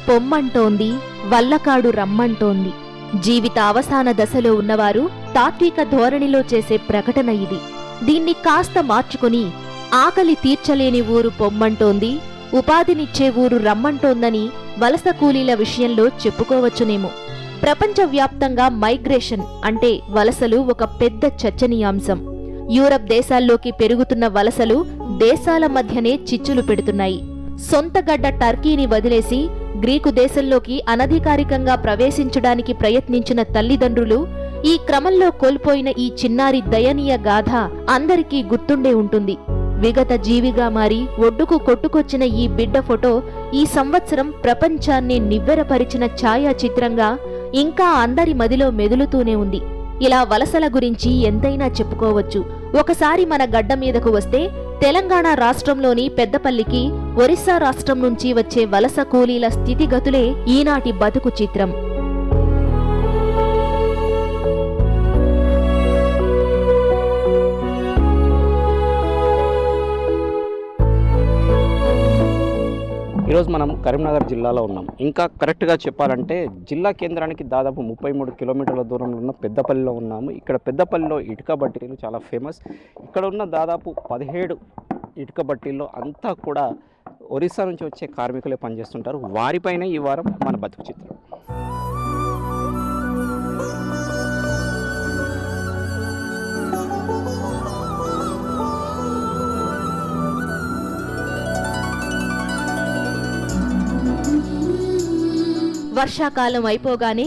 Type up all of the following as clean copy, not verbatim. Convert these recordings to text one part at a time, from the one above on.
పొమ్మంటోంది, వల్లకాడు రమ్మంటోంది. జీవిత అవసాన దశలో ఉన్నవారు తాత్విక ధోరణిలో చేసే ప్రకటన ఇది. దీన్ని కాస్త మార్చుకుని ఆకలి తీర్చలేని ఊరు పొమ్మంటోంది, ఉపాధినిచ్చే ఊరు రమ్మంటోందని వలస కూలీల విషయంలో చెప్పుకోవచ్చునేమో. ప్రపంచవ్యాప్తంగా మైగ్రేషన్ అంటే వలసలు ఒక పెద్ద చర్చనీయాంశం. యూరప్ దేశాల్లోకి పెరుగుతున్న వలసలు దేశాల మధ్యనే చిచ్చులు పెడుతున్నాయి. సొంతగడ్డ టర్కీని వదిలేసి గ్రీకు దేశంలోకి అనధికారికంగా ప్రవేశించడానికి ప్రయత్నించిన తల్లిదండ్రులు ఈ క్రమంలో కోల్పోయిన ఈ చిన్నారి దయనీయ గాథ అందరికీ గుర్తుండే ఉంటుంది. విగత జీవిగా మారి ఒడ్డుకు కొట్టుకొచ్చిన ఈ బిడ్డ ఫోటో ఈ సంవత్సరం ప్రపంచాన్ని నివ్వెరపరిచిన ఛాయాచిత్రంగా ఇంకా అందరి మదిలో మెదులుతూనే ఉంది. ఇలా వలసల గురించి ఎంతైనా చెప్పుకోవచ్చు. ఒకసారి మన గడ్డ మీదకు వస్తే తెలంగాణ రాష్ట్రంలోని పెద్దపల్లికి ఒరిస్సా రాష్ట్రం నుంచి వచ్చే వలస కూలీల స్థితిగతులే ఈనాటి బతుకు చిత్రం. ఈరోజు మనం కరీంనగర్ జిల్లాలో ఉన్నాం. ఇంకా కరెక్ట్గా చెప్పాలంటే జిల్లా కేంద్రానికి దాదాపు 33 కిలోమీటర్ల దూరంలో ఉన్న పెద్దపల్లిలో ఉన్నాము. ఇక్కడ పెద్దపల్లిలో ఇటుక బట్టీలు చాలా ఫేమస్. ఇక్కడ ఉన్న దాదాపు 17 ఇటుక బట్టీల్లో అంతా కూడా ఒరిస్సా నుంచి వచ్చే కార్మికులే పనిచేస్తుంటారు. వారిపైన ఈ వారం మన బతుకు చిత్రం. వర్షాకాలం అయిపోగానే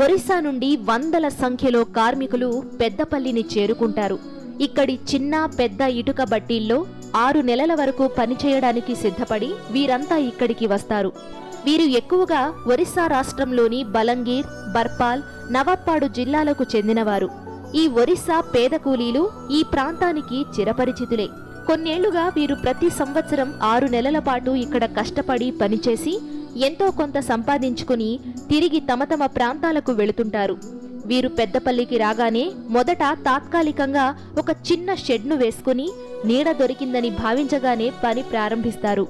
ఒరిస్సా నుండి వందల సంఖ్యలో కార్మికులు పెద్దపల్లిని చేరుకుంటారు. ఇక్కడి చిన్న పెద్ద ఇటుక బట్టీల్లో 6 నెలల వరకు పనిచేయడానికి సిద్ధపడి వీరంతా ఇక్కడికి వస్తారు. వీరు ఎక్కువగా ఒరిస్సా రాష్ట్రంలోని బలంగీర్, బర్పాల్, నవాబ్పాడు జిల్లాలకు చెందినవారు. ఈ ఒరిస్సా పేద కూలీలు ఈ ప్రాంతానికి చిరపరిచితులే. కొన్నేళ్లుగా వీరు ప్రతి సంవత్సరం 6 నెలల పాటు ఇక్కడ కష్టపడి పనిచేసి ఎంతో కొంత సంపాదించుకుని తిరిగి తమ తమ ప్రాంతాలకు వెళుతుంటారు. వీరు పెద్దపల్లికి రాగానే మొదట తాత్కాలికంగా ఒక చిన్న షెడ్ను వేసుకుని నీడ దొరికిందని భావించగానే పని ప్రారంభిస్తారు.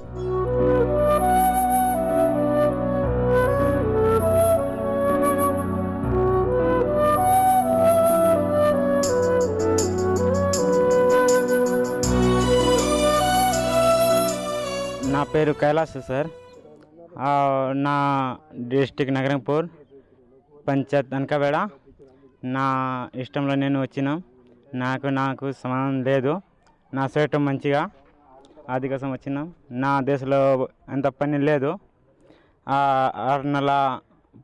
నా పేరు కైలాస్ సార్. నా డిస్టిక్ నగరంపూర్, పంచాయత్ అనకావేడ. నా ఇష్టంలో నేను వచ్చిన నాకు సంబంధం లేదు. నా చేయటం మంచిగా అది కోసం వచ్చినాం. నా దేశంలో అంత పని లేదు. 6 నెలల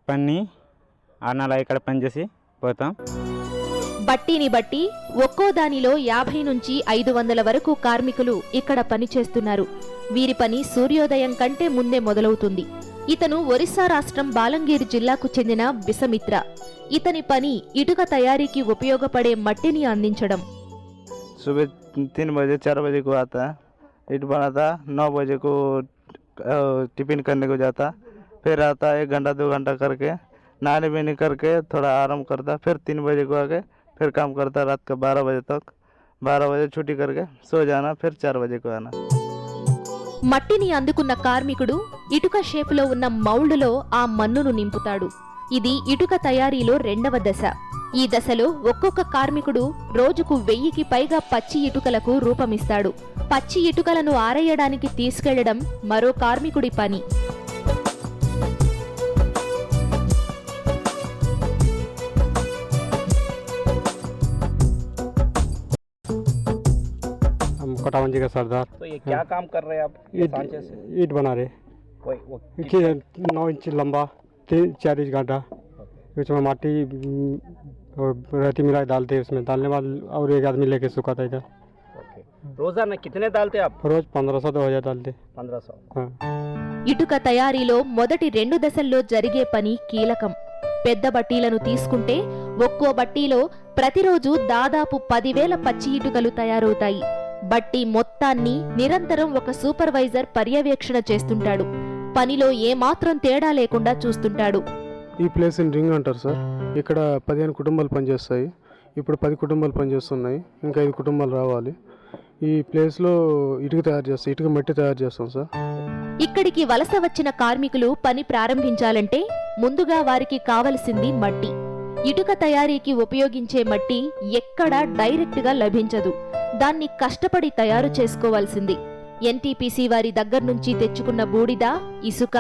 పని 6 నెలల ఇక్కడ పనిచేసి పోతాం. బట్టీని బట్టి ఒక్కో దానిలో 50 నుంచి 500 వరకు కార్మికులు ఇక్కడ పనిచేస్తున్నారు. వీరి పని సూర్యోదయం కంటే ముందే మొదలవుతుంది. ఇతను ఒరిస్సా రాష్ట్రం బాలంగీర్ జిల్లాకు చెందిన బిసమిత్ర. ఇతని పని ఇటుక తయారీకి ఉపయోగపడే మట్టిని అందించడం. सुबह 3 बजे 4 बजे को आता, ईट बनाता, 9 बजे को टिफिन करने को जाता, फिर आता 1 घंटा 2 घंटा करके नहाने पीने करके थोड़ा आराम करता, फिर 3 बजे को आके फिर काम करता रात का 12 बजे तक. 12 बजे छुट्टी करके सो जाना, फिर 4 बजे को आना. మట్టిని అందుకున్న కార్మికుడు ఇటుక షేపులో ఉన్న మౌల్డ్లో ఆ మన్నును నింపుతాడు. ఇది ఇటుక తయారీలో 2వ దశ. ఈ దశలో ఒక్కొక్క కార్మికుడు రోజుకు 1000కి పైగా పచ్చి ఇటుకలకు రూపమిస్తాడు. పచ్చి ఇటుకలను ఆరేయడానికి తీసుకెళ్లడం మరో కార్మికుడి పని. कोटावंजी का सरदार। तो ये क्या काम कर रहे हैं आप? सांचे से ईट बना रहे। 9 इंच लंबा, 4 इंच गाढ़ा। उसमें माटी रेती मिला डालते, उसमें डालने बाद और एक आदमी लेके सुखाता इधर। रोजाना कितने डालते आप? रोज 1500-2000 डालते। 1500। ఇటుక తయారీలో మొదటి 2 దశల్లో జరిగే పని కీలకం. పెద్ద బట్టీలను తీసుకుంటే ఒక్కో బట్టీలో ప్రతిరోజు దాదాపు 10,000 పచ్చి ఇటుకలు తయారవుతాయి. బట్టి మొత్తాన్ని నిరంతరం ఒక సూపర్వైజర్ పర్యవేక్షణ చేస్తుంటాడు. పనిలో ఏమాత్రం తేడా లేకుండా చూస్తుంటాడు. ఈ ప్లేస్ రింగ్ అంటారు సార్. ఇక్కడ 15 కుటుంబాలు పనిచేస్తాయి. ఇప్పుడు 10 కుటుంబాలు పనిచేస్తున్నాయి. ఇంకా 5 కుటుంబాలు రావాలి. ఈ ప్లేస్లో ఇటుక తయారు చేస్తాం, ఇటుక మట్టి తయారు చేస్తాం సార్. ఇక్కడికి వలస వచ్చిన కార్మికులు పని ప్రారంభించాలంటే ముందుగా వారికి కావలసింది మట్టి. ఇటుక తయారీకి ఉపయోగించే మట్టి ఎక్కడా డైరెక్ట్గా లభించదు. దాన్ని కష్టపడి తయారు చేసుకోవాల్సింది. ఎన్టీపీసీ వారి దగ్గర్నుంచి తెచ్చుకున్న బూడిద, ఇసుక,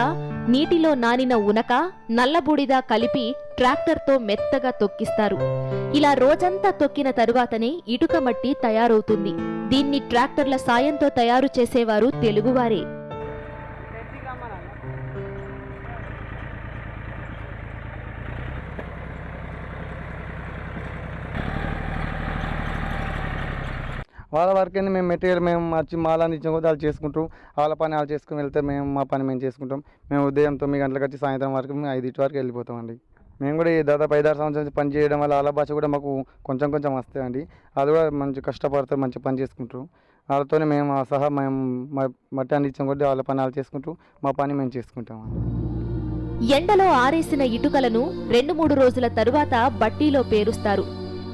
నీటిలో నానిన ఉనక, నల్ల బూడిద కలిపి ట్రాక్టర్తో మెత్తగా తొక్కిస్తారు. ఇలా రోజంతా తొక్కిన తరువాతనే ఇటుక మట్టి తయారవుతుంది. దీన్ని ట్రాక్టర్ల సాయంతో తయారు చేసేవారు తెలుగువారే. వాళ్ళ వరకైనా మేము మెటీరియల్ మేము మార్చి మాలని ఇచ్చిన కొద్ది వాళ్ళు చేసుకుంటాం. వాళ్ళ పని వాళ్ళు చేసుకుని వెళ్తే మేము మా పని మేము చేసుకుంటాం. మేము ఉదయం 9 గంటలకు వచ్చి సాయంత్రం వరకు మేము 5 వరకు వెళ్ళిపోతామండి. మేము కూడా ఈ దాదాపు 5-6 సంవత్సరాల పని చేయడం వల్ల వాళ్ళ భాష కూడా మాకు కొంచెం కొంచెం వస్తాయండి. అది కూడా మంచి కష్టపడతారు, మంచి పని చేసుకుంటారు. వాళ్ళతోనే మేము సహా మేము మట్టి అని ఇచ్చిన కొద్ది వాళ్ళ పని వాళ్ళు చేసుకుంటూ మా పని మేము చేసుకుంటామండి. ఎండలో ఆరేసిన ఇటుకలను 2-3 రోజుల తరువాత బట్టీలో పేరుస్తారు.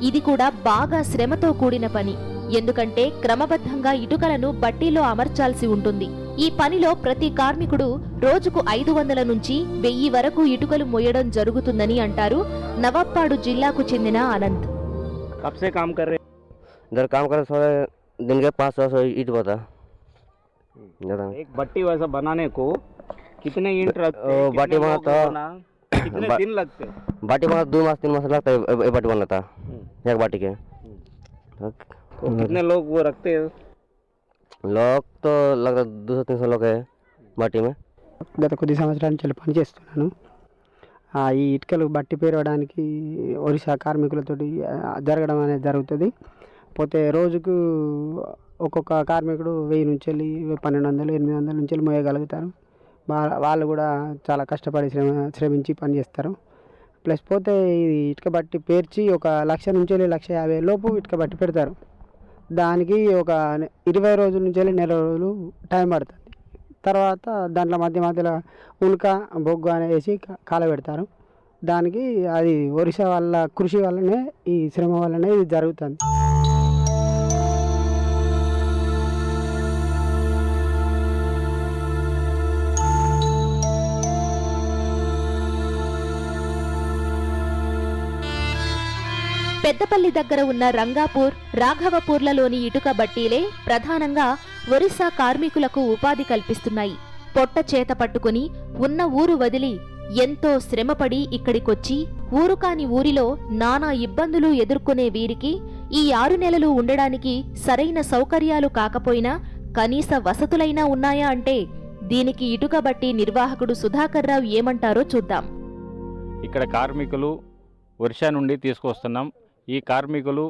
ఇది కూడా బాగా శ్రమతో కూడిన పని. ఎందుకంటే క్రమబద్ధంగా ఇటుకలను బట్టీలో అమర్చాల్సి ఉంటుంది. ఈ పనిలో ప్రతి కార్మికుడు రోజుకు 500 నుంచి 1000 వరకు ఇటుకలు మోయడం జరుగుతుందని అంటారు నవాబ్పాడు జిల్లాకు చెందిన అనంత్. कब से काम कर रहे हैं? इधर काम कर दिन के 500 ईंट बता ज़्यादा। एक भट्टी वैसा बनाने को कितने ईंट लगते ओ, हैं? भट्टी कितने लोग बनाता- बना- कितने दिन लगते हैं? बाटी बना 2 मास 3 मास लगता है एक बाटी बनाता एक बाटी के। तो कितने लोग वो रखते हैं? लोग तो लगता 200-300 लोग है बाटी में। గత కొద్ది సంవత్సరాల నుంచి పని చేస్తున్నాను. ఈ ఇటుకలు బట్టి పేరవడానికి ఒరిస్సా కార్మికులతోటి జరగడం అనేది జరుగుతుంది. పోతే రోజుకు ఒక్కొక్క కార్మికుడు 1000 నుంచి 1200 800 నుంచి మోయగలుగుతారు. వాళ్ళు కూడా చాలా కష్టపడి శ్రమించి పని చేస్తారు. ప్లస్ పోతే ఇది ఇటుక బట్టి పేర్చి 1,00,000 నుంచి 1,50,000 లోపు ఇటుక బట్టి పెడతారు. దానికి 20 రోజుల నుంచి నెల రోజులు టైం పడుతుంది. తర్వాత దాంట్లో మధ్యలో ఉల్క బొగ్గు అని వేసి కాలబెడతారు. దానికి అది ఒరిస్సా వాళ్ళ కృషి వల్లనే, ఈ శ్రమ వల్లనే ఇది జరుగుతుంది. పెద్దపల్లి దగ్గర ఉన్న రంగాపూర్, రాఘవపూర్లలోని ఇటుక బట్టీలే ప్రధానంగా ఒరిస్సా కార్మికులకు ఉపాధి కల్పిస్తున్నాయి. పొట్ట చేత పట్టుకుని ఉన్న ఊరు వదిలి ఎంతో శ్రమపడి ఇక్కడికొచ్చి ఊరు కాని ఊరిలో నానా ఇబ్బందులు ఎదుర్కొనే వీరికి ఈ 6 నెలలు ఉండడానికి సరైన సౌకర్యాలు కాకపోయినా కనీస వసతులైనా ఉన్నాయా అంటే దీనికి ఇటుక బట్టి నిర్వాహకుడు సుధాకర్ రావు ఏమంటారో చూద్దాం. ఇక్కడ కార్మికులు ఒరిస్సా నుండి తీసుకొస్తున్నాం. ఈ కార్మికులు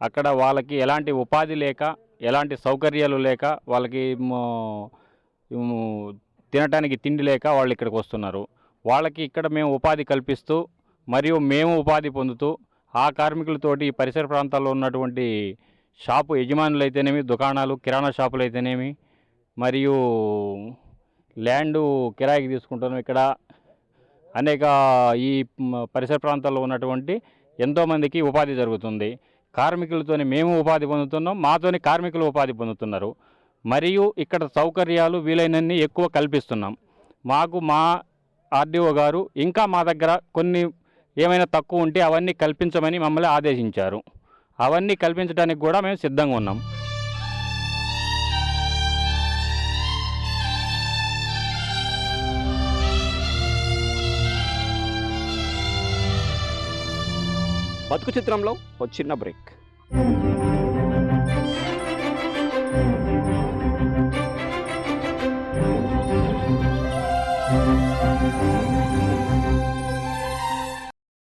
అక్కడ వాళ్ళకి ఎలాంటి ఉపాధి లేక, ఎలాంటి సౌకర్యాలు లేక, వాళ్ళకి తినటానికి తిండి లేక వాళ్ళు ఇక్కడికి వస్తున్నారు. వాళ్ళకి ఇక్కడ మేము ఉపాధి కల్పిస్తూ మరియు మేము ఉపాధి పొందుతూ ఆ కార్మికులతోటి పరిసర ప్రాంతాల్లో ఉన్నటువంటి షాపు యజమానులు అయితేనేమి, దుకాణాలు, కిరాణా షాపులు అయితేనేమి, మరియు ల్యాండు కిరాయికి తీసుకుంటున్నాం. ఇక్కడ అనేక ఈ పరిసర ప్రాంతాల్లో ఉన్నటువంటి ఎంతోమందికి ఉపాధి జరుగుతుంది. కార్మికులతోని మేము ఉపాధి పొందుతున్నాం, మాతోని కార్మికులు ఉపాధి పొందుతున్నారు. మరియు ఇక్కడ సౌకర్యాలు వీలైనన్ని ఎక్కువ కల్పిస్తున్నాం. మాకు మా ఆర్డీఓ గారు ఇంకా మా దగ్గర కొన్ని ఏమైనా తక్కువ ఉంటే అవన్నీ కల్పించమని మమ్మల్ని ఆదేశించారు. అవన్నీ కల్పించడానికి కూడా మేము సిద్ధంగా ఉన్నాం. బతుకు చిత్రంలో ఒక చిన్న బ్రేక్.